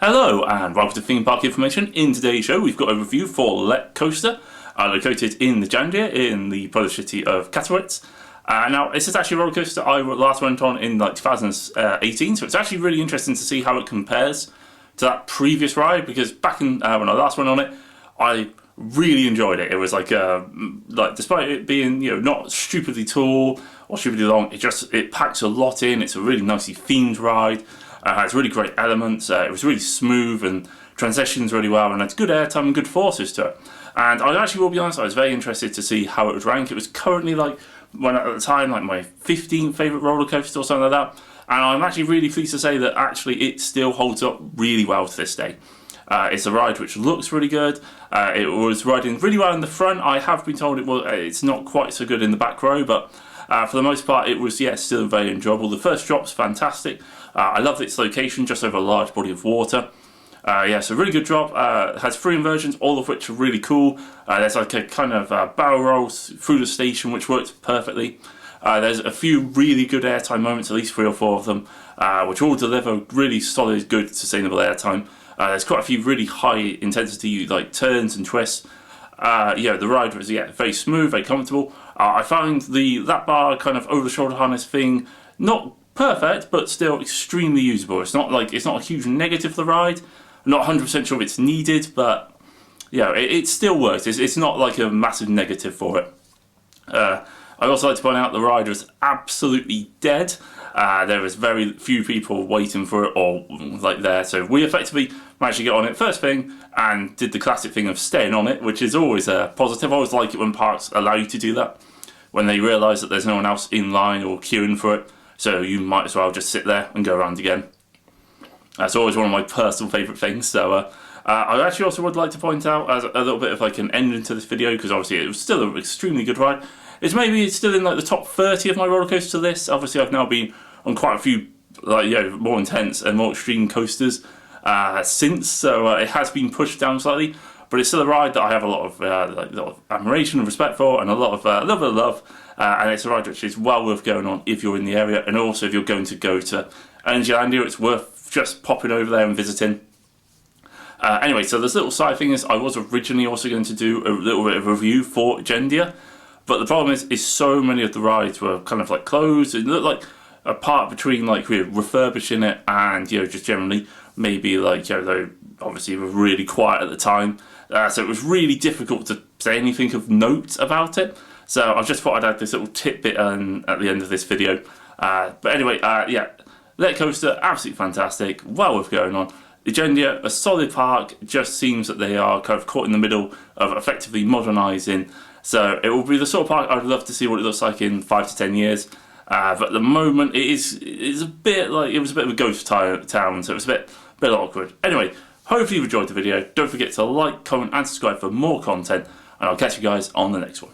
Hello and welcome to Theme Park Information. In today's show we've got a review for Lech Coaster, located in Legendia in the Polish city of Katowice. Now this is actually a roller coaster I last went on in like 2018, so it's actually really interesting to see how it compares to that previous ride, because back in when I last went on it, I really enjoyed it. It was like despite it being not stupidly tall or stupidly long, it packs a lot in. It's a really nicely themed ride. Has really great elements. It was really smooth and transitions really well, and it's good airtime and good forces to it. And I actually will be honest, I was very interested to see how it would rank. It was currently at the time my 15th favourite roller coaster or something like that. And I'm actually really pleased to say that actually it still holds up really well to this day. It's a ride which looks really good. It was riding really well in the front. I have been told it's not quite so good in the back row, but for the most part it was still very enjoyable. The first drop's fantastic. I loved its location just over a large body of water. So really good drop. It has 3 inversions, all of which are really cool. There's like a kind of barrel roll through the station which works perfectly. There's a few really good airtime moments, at least 3 or 4 of them, which all deliver really solid, good, sustainable airtime. There's quite a few really high intensity turns and twists. The ride was very smooth, very comfortable. I found that bar kind of over the shoulder harness thing not perfect, but still extremely usable. It's not a huge negative for the ride. I'm not 100% sure if it's needed, but it still works. It's not like a massive negative for it. I'd also like to point out the ride was absolutely dead. There was very few people waiting for it or there, so we effectively managed to get on it first thing and did the classic thing of staying on it, which is always a positive. I always like it when parks allow you to do that, when they realise that there's no one else in line or queuing for it, so you might as well just sit there and go around again. That's always one of my personal favourite things. So I actually also would like to point out as a little bit of an ending to this video, because obviously it was still an extremely good ride. It's still in the top 30 of my roller coaster list. Obviously I've now been on quite a few more intense and more extreme coasters since, so it has been pushed down slightly, but it's still a ride that I have a lot of admiration and respect for, and a little bit of love. And it's a ride which is well worth going on if you're in the area, and also if you're going to go to Legendia, it's worth just popping over there and visiting. Anyway, so this little side thing is I was originally also going to do a little bit of a review for Legendia, but the problem is so many of the rides were kind of closed. It looked like a part between we're refurbishing it and just generally maybe they obviously were really quiet at the time, so it was really difficult to say anything of note about it. So I just thought I'd add this little tidbit at the end of this video. But anyway, Lech Coaster, absolutely fantastic, well worth going on. Legendia, a solid park, just seems that they are kind of caught in the middle of effectively modernising. So it will be the sort of park I'd love to see what it looks like in 5 to 10 years. But at the moment it's a bit it was a bit of a ghost town, so it was a bit awkward. Anyway, hopefully you've enjoyed the video. Don't forget to like, comment and subscribe for more content, and I'll catch you guys on the next one.